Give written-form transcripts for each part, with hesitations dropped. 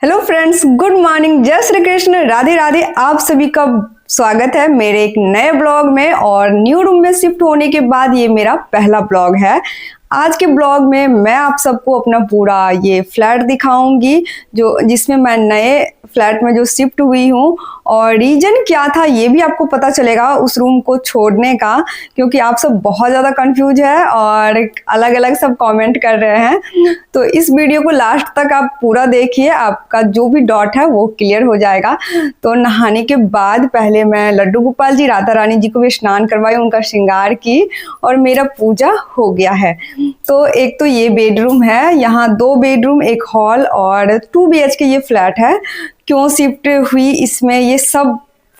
Hello friends, good morning, जय श्री कृष्ण, राधे राधे। आप सभी का स्वागत है मेरे एक नए ब्लॉग में। और न्यू रूम में शिफ्ट होने के बाद ये मेरा पहला ब्लॉग है। आज के ब्लॉग में मैं आप सबको अपना पूरा ये फ्लैट दिखाऊंगी जो जिसमें मैं नए फ्लैट में जो शिफ्ट हुई हूँ। और रीजन क्या था ये भी आपको पता चलेगा उस रूम को छोड़ने का, क्योंकि आप सब बहुत ज़्यादा कंफ्यूज है और अलग अलग सब कमेंट कर रहे हैं। तो इस वीडियो को लास्ट तक आप पूरा देखिए, आपका जो भी डाउट है वो क्लियर हो जाएगा। तो नहाने के बाद पहले मैं लड्डू गोपाल जी, राधा रानी जी को भी स्नान करवाई, उनका श्रृंगार की और मेरा पूजा हो गया है। तो एक तो ये बेडरूम है, यहाँ 2 बेडरूम, एक हॉल और 2 BHK ये फ्लैट है। क्यों शिफ्ट हुई इसमें ये सब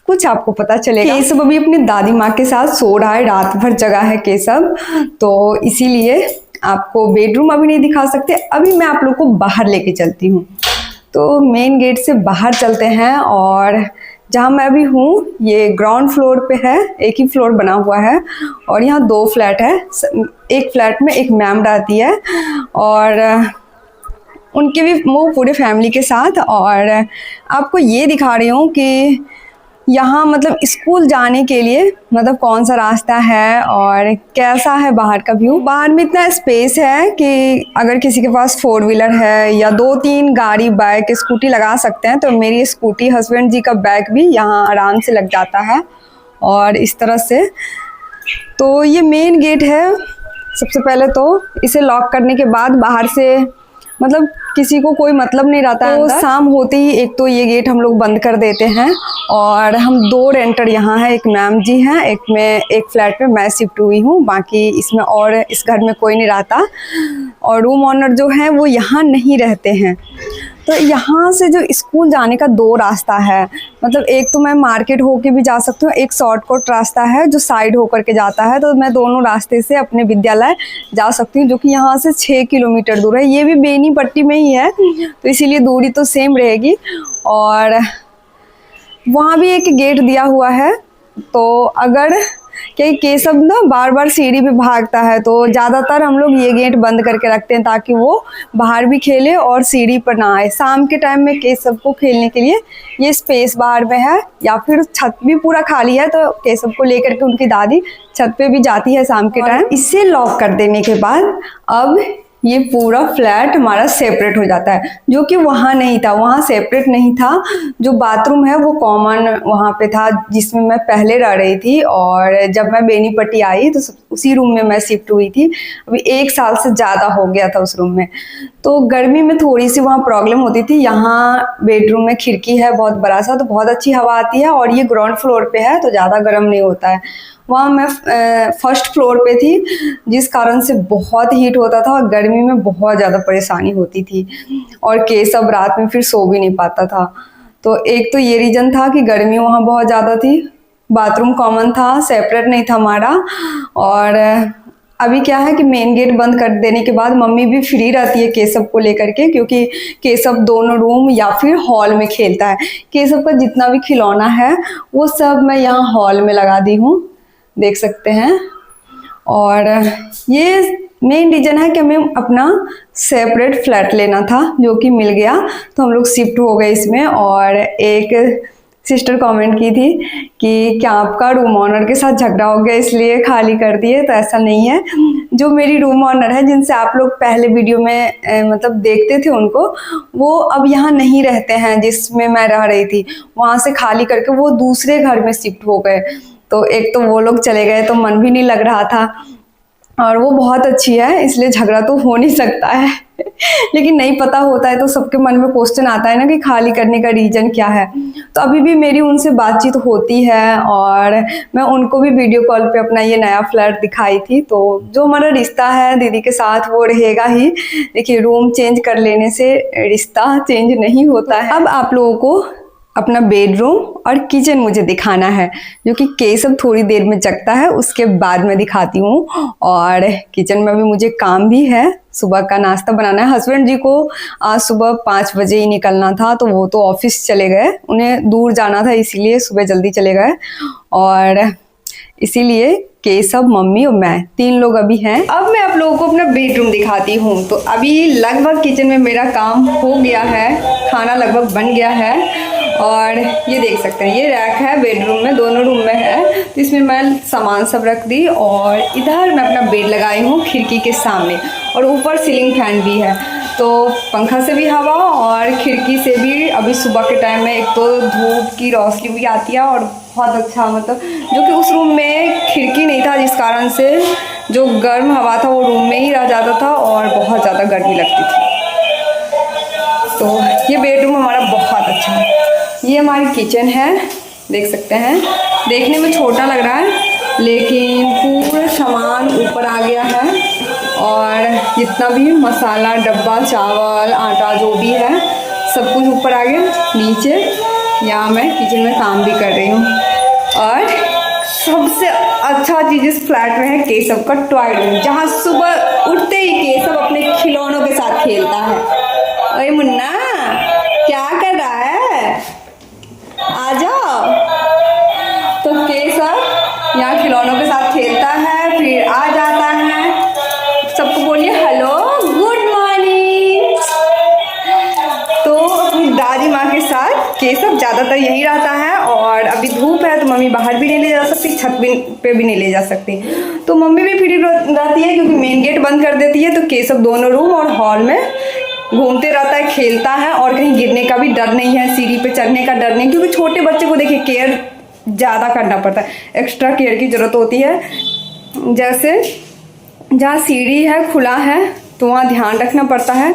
कुछ आपको पता चलेगा। केशव अभी अपनी दादी माँ के साथ सो रहा है, रात भर जगा है केशव, तो इसीलिए आपको बेडरूम अभी नहीं दिखा सकते। अभी मैं आप लोग को बाहर लेके चलती हूँ। तो मेन गेट से बाहर चलते हैं और जहाँ मैं अभी हूँ ये ग्राउंड फ्लोर पे है, एक ही फ्लोर बना हुआ है और यहाँ 2 फ्लैट है। एक फ्लैट में एक मैम रहती है और उनके भी वो पूरे फैमिली के साथ। और आपको ये दिखा रही हूँ कि यहाँ मतलब स्कूल जाने के लिए मतलब कौन सा रास्ता है और कैसा है बाहर का व्यू। बाहर में इतना स्पेस है कि अगर किसी के पास 4 व्हीलर है या 2-3 गाड़ी, बाइक, स्कूटी लगा सकते हैं। तो मेरी स्कूटी, हस्बैंड जी का बैग भी यहाँ आराम से लग जाता है। और इस तरह से तो ये मेन गेट है। सबसे पहले तो इसे लॉक करने के बाद बाहर से मतलब किसी को कोई मतलब नहीं रहता है। तो शाम होते ही एक तो ये गेट हम लोग बंद कर देते हैं और हम 2 रेंटर यहाँ हैं, एक मैम जी हैं, एक फ्लैट में मैं शिफ्ट हुई हूँ, बाकी इसमें और इस घर में कोई नहीं रहता। और रूम ऑनर जो हैं वो यहाँ नहीं रहते हैं। तो यहाँ से जो स्कूल जाने का 2 रास्ता है, मतलब एक तो मैं मार्केट होके भी जा सकती हूँ, एक शॉर्टकट रास्ता है जो साइड होकर के जाता है। तो मैं दोनों रास्ते से अपने विद्यालय जा सकती हूँ, जो कि यहाँ से 6 किलोमीटर दूर है। ये भी बेनी पट्टी में ही है, तो इसीलिए दूरी तो सेम रहेगी। और वहाँ भी एक गेट दिया हुआ है। तो अगर कि केशव ना बार बार सीढ़ी पे भागता है, तो ज़्यादातर हम लोग ये गेट बंद करके रखते हैं ताकि वो बाहर भी खेले और सीढ़ी पर ना आए। शाम के टाइम में केशव को खेलने के लिए ये स्पेस बाहर में है, या फिर छत भी पूरा खाली है तो केशव को लेकर के उनकी दादी छत पे भी जाती है शाम के टाइम। इसे लॉक कर देने के बाद अब ये पूरा फ्लैट हमारा सेपरेट हो जाता है, जो कि वहाँ नहीं था। वहाँ सेपरेट नहीं था, जो बाथरूम है वो कॉमन वहाँ पे था जिसमें मैं पहले रह रही थी। और जब मैं बेनीपट्टी आई तो उसी रूम में मैं शिफ्ट हुई थी। अभी 1 साल से ज़्यादा हो गया था उस रूम में। तो गर्मी में थोड़ी सी वहाँ प्रॉब्लम होती थी। यहाँ बेडरूम में खिड़की है बहुत बड़ा सा, तो बहुत अच्छी हवा आती है और ये ग्राउंड फ्लोर पे है तो ज़्यादा गर्म नहीं होता है। वहाँ मैं फर्स्ट फ्लोर पे थी, जिस कारण से बहुत हीट होता था और गर्मी में बहुत ज़्यादा परेशानी होती थी। और केशव रात में फिर सो भी नहीं पाता था। तो एक तो ये रीज़न था कि गर्मी वहाँ बहुत ज़्यादा थी। बाथरूम कॉमन था, सेपरेट नहीं था हमारा। और अभी क्या है कि मेन गेट बंद कर देने के बाद मम्मी भी फ्री रहती है केशव को लेकर के, क्योंकि केशव दोनों रूम या फिर हॉल में खेलता है। केशव का जितना भी खिलौना है वो सब मैं यहाँ हॉल में लगा दी हूँ, देख सकते हैं। और ये मेन रीज़न है कि हमें अपना सेपरेट फ्लैट लेना था, जो कि मिल गया, तो हम लोग शिफ्ट हो गए इसमें। और एक सिस्टर कमेंट की थी कि क्या आपका रूम ऑनर के साथ झगड़ा हो गया इसलिए खाली कर दिए, तो ऐसा नहीं है। जो मेरी रूम ऑनर है, जिनसे आप लोग पहले वीडियो में मतलब देखते थे उनको, वो अब यहाँ नहीं रहते हैं जिसमें मैं रह रही थी। वहाँ से खाली करके वो दूसरे घर में शिफ्ट हो गए। तो एक तो वो लोग चले गए तो मन भी नहीं लग रहा था, और वो बहुत अच्छी है इसलिए झगड़ा तो हो नहीं सकता है। लेकिन नहीं पता होता है तो सबके मन में क्वेश्चन आता है ना कि खाली करने का रीज़न क्या है। तो अभी भी मेरी उनसे बातचीत होती है और मैं उनको भी वीडियो कॉल पे अपना ये नया फ्लैट दिखाई थी। तो जो हमारा रिश्ता है दीदी के साथ वो रहेगा ही। देखिए, रूम चेंज कर लेने से रिश्ता चेंज नहीं होता है। अब आप लोगों को अपना बेडरूम और किचन मुझे दिखाना है, जो कि केशव थोड़ी देर में जगता है उसके बाद मैं दिखाती हूँ। और किचन में भी मुझे काम भी है, सुबह का नाश्ता बनाना है। हस्बैंड जी को आज सुबह 5 बजे ही निकलना था, तो वो तो ऑफिस चले गए, उन्हें दूर जाना था इसीलिए सुबह जल्दी चले गए। और इसीलिए केशव, मम्मी और मैं 3 लोग अभी हैं। अब मैं आप लोगों को अपना बेडरूम दिखाती हूँ। तो अभी लगभग किचन में मेरा काम हो गया है, खाना लगभग बन गया है। और ये देख सकते हैं, ये रैक है बेडरूम में, दोनों रूम में है, तो इसमें मैं सामान सब रख दी। और इधर मैं अपना बेड लगाई हूँ खिड़की के सामने, और ऊपर सीलिंग फैन भी है, तो पंखा से भी हवा और खिड़की से भी। अभी सुबह के टाइम में एक तो धूप की रोशनी भी आती है, और बहुत अच्छा, मतलब जो कि उस रूम में खिड़की नहीं था, जिस कारण से जो गर्म हवा था वो रूम में ही रह जाता था और बहुत ज़्यादा गर्मी लगती थी। तो ये बेडरूम हमारा बहुत अच्छा है। ये हमारी किचन है, देख सकते हैं। देखने में छोटा लग रहा है, लेकिन पूरा सामान ऊपर आ गया है। और जितना भी मसाला डब्बा, चावल, आटा जो भी है, सब कुछ ऊपर आ गया। नीचे यहाँ मैं किचन में काम भी कर रही हूँ। और सबसे अच्छा चीज़ इस फ्लैट में है केशव का टॉय रूम, जहाँ सुबह उठते ही केशव अपने खिलौनों के साथ खेलता है। अरे मुन्ना, क्या कर रहा है? आ जाओ। तो केशव यहाँ खिलौनों के साथ खेलता है, फिर आ जाता है। सबको बोलिए हेलो, गुड मॉर्निंग। तो अपनी दादी माँ के साथ केशव ज़्यादातर यहीं रहता है। और अभी धूप है तो मम्मी बाहर भी नहीं ले जा सकती, छत पे भी नहीं ले जा सकती। तो मम्मी भी फ्री रहती है, क्योंकि मेन गेट बंद कर देती है। तो केशव दोनों रूम और हॉल में घूमते रहता है, खेलता है, और कहीं गिरने का भी डर नहीं है, सीढ़ी पे चढ़ने का डर नहीं। क्योंकि छोटे बच्चे को देखिए केयर ज़्यादा करना पड़ता है, एक्स्ट्रा केयर की ज़रूरत होती है। जैसे जहाँ सीढ़ी है, खुला है, तो वहाँ ध्यान रखना पड़ता है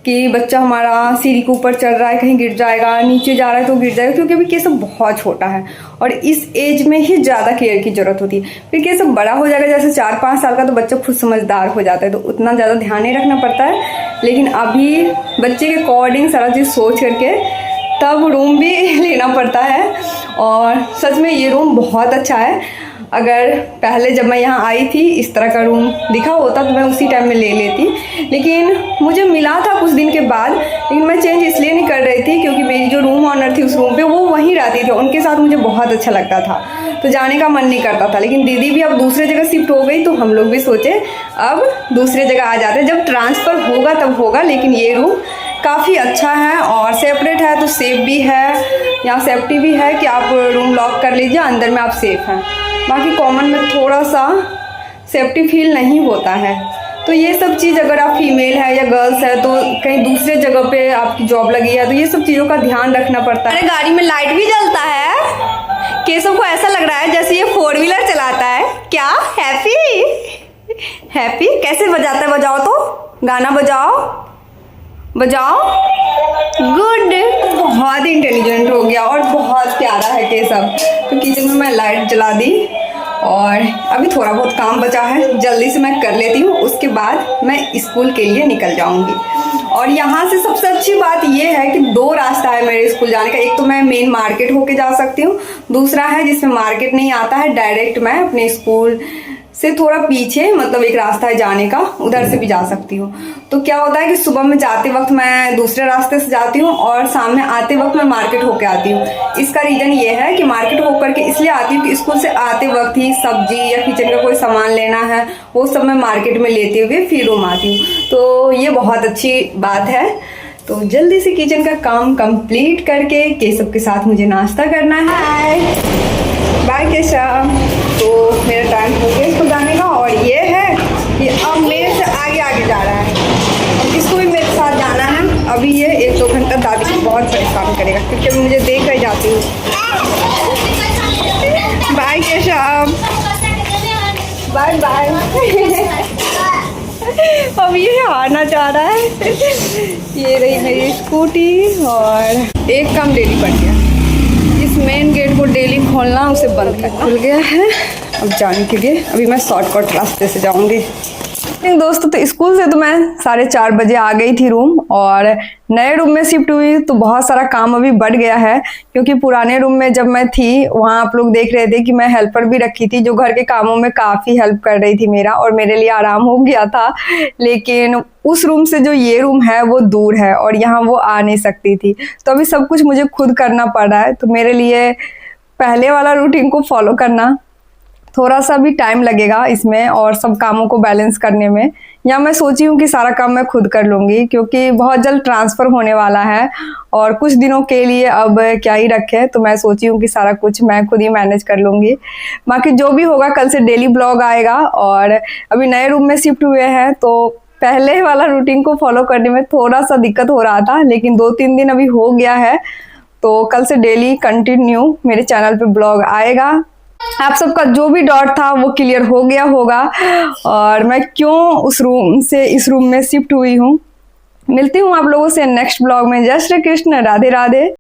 कि बच्चा हमारा सीढ़ी के ऊपर चढ़ रहा है, कहीं गिर जाएगा, नीचे जा रहा है तो गिर जाएगा। क्योंकि अभी केशव बहुत छोटा है और इस एज में ही ज़्यादा केयर की ज़रूरत होती है। फिर केशव बड़ा हो जाएगा, जैसे 4-5 साल का, तो बच्चा खुद समझदार हो जाता है, तो उतना ज़्यादा ध्यान नहीं रखना पड़ता है। लेकिन अभी बच्चे के अकॉर्डिंग सारा चीज़ सोच करके तब रूम भी लेना पड़ता है। और सच में ये रूम बहुत अच्छा है। अगर पहले जब मैं यहाँ आई थी इस तरह का रूम दिखा होता तो मैं उसी टाइम में ले लेती, लेकिन मुझे मिला था कुछ दिन के बाद। लेकिन मैं चेंज इसलिए नहीं कर रही थी क्योंकि मेरी जो रूम ऑनर थी उस रूम पे वो वहीं रहती थी, उनके साथ मुझे बहुत अच्छा लगता था, तो जाने का मन नहीं करता था। लेकिन दीदी भी अब दूसरे जगह शिफ्ट हो गई, तो हम लोग भी सोचे अब दूसरे जगह आ जाते, जब ट्रांसफ़र होगा तब होगा। लेकिन ये रूम काफ़ी अच्छा है और सेपरेट है, तो सेफ भी है, यहाँ सेफ्टी भी है कि आप रूम लॉक कर लीजिए, अंदर में आप सेफ हैं। बाकी कॉमन में थोड़ा सा सेफ्टी फील नहीं होता है। तो ये सब चीज़, अगर आप फीमेल है या गर्ल्स है, तो कहीं दूसरे जगह पे आपकी जॉब लगी है, तो ये सब चीज़ों का ध्यान रखना पड़ता है। अरे गाड़ी में लाइट भी जलता है। केशव को ऐसा लग रहा है जैसे ये 4 व्हीलर चलाता है। क्या हैप्पी हैप्पी कैसे बजाता है? बजाओ तो, गाना बजाओ बजाओ। गुड, बहुत इंटेलिजेंट हो गया और बहुत प्यारा है केशव। तो किचन में मैं लाइट जला दी और अभी थोड़ा बहुत काम बचा है, जल्दी से मैं कर लेती हूँ, उसके बाद मैं स्कूल के लिए निकल जाऊँगी। और यहाँ से सबसे अच्छी बात ये है कि 2 रास्ता है मेरे स्कूल जाने का। एक तो मैं मेन मार्केट होके जा सकती हूँ, दूसरा है जिसमें मार्केट नहीं आता है, डायरेक्ट मैं अपने स्कूल से थोड़ा पीछे, मतलब एक रास्ता है जाने का, उधर से भी जा सकती हूँ। तो क्या होता है कि सुबह में जाते वक्त मैं दूसरे रास्ते से जाती हूँ और शाम में आते वक्त मैं मार्केट होके आती हूँ। इसका रीज़न ये है कि मार्केट होकर के इसलिए आती हूँ कि स्कूल से आते वक्त ही सब्जी या किचन का कोई सामान लेना है, वो सब मैं मार्केट में लेते हुए फिर रूम आती हूँ। तो ये बहुत अच्छी बात है। तो जल्दी से किचन का काम कंप्लीट करके केशव के साथ मुझे नाश्ता करना है। बाय केशव। तो मेरा टाइम हो गया इसको जाने का, और ये है कि अब मेरे से आगे आगे जा रहा है, अब इसको भी मेरे साथ जाना है। अभी ये 1-2 घंटा दादी को बहुत परेशान करेगा क्योंकि अभी मुझे देख कर जाती हूँ। Bye Keshav, bye bye. अब ये आना चाह रहा है। ये रही मेरी स्कूटी और एक काम डेली बन गया, इस मेन गेट को डेली खोलना, उसे बंद करना। खुल गया है अब जाने के लिए। अभी मैं शॉर्टकट रास्ते से जाऊंगी। दोस्तों, तो स्कूल से तो मैं 4:30 बजे आ गई थी रूम, और नए रूम में शिफ्ट हुई तो बहुत सारा काम अभी बढ़ गया है। क्योंकि पुराने रूम में जब मैं थी वहाँ आप लोग देख रहे थे कि मैं हेल्पर भी रखी थी, जो घर के कामों में काफ़ी हेल्प कर रही थी मेरा, और मेरे लिए आराम हो गया था। लेकिन उस रूम से जो ये रूम है वो दूर है और यहाँ वो आ नहीं सकती थी, तो अभी सब कुछ मुझे खुद करना पड़ रहा है। तो मेरे लिए पहले वाला रूटीन को फॉलो करना थोड़ा सा भी टाइम लगेगा इसमें और सब कामों को बैलेंस करने में, या मैं सोची हूँ कि सारा काम मैं खुद कर लूँगी क्योंकि बहुत जल्द ट्रांसफ़र होने वाला है और कुछ दिनों के लिए अब क्या ही रखें, तो मैं सोची हूँ कि सारा कुछ मैं खुद ही मैनेज कर लूँगी। बाकी जो भी होगा कल से डेली ब्लॉग आएगा। और अभी नए रूम में शिफ्ट हुए हैं तो पहले वाला रूटीन को फॉलो करने में थोड़ा सा दिक्कत हो रहा था, लेकिन 2-3 दिन अभी हो गया है, तो कल से डेली कंटिन्यू मेरे चैनल पे ब्लॉग आएगा। आप सबका जो भी डाउट था वो क्लियर हो गया होगा और मैं क्यों उस रूम से इस रूम में शिफ्ट हुई हूँ। मिलती हूँ आप लोगों से नेक्स्ट ब्लॉग में। जय श्री कृष्ण, राधे राधे।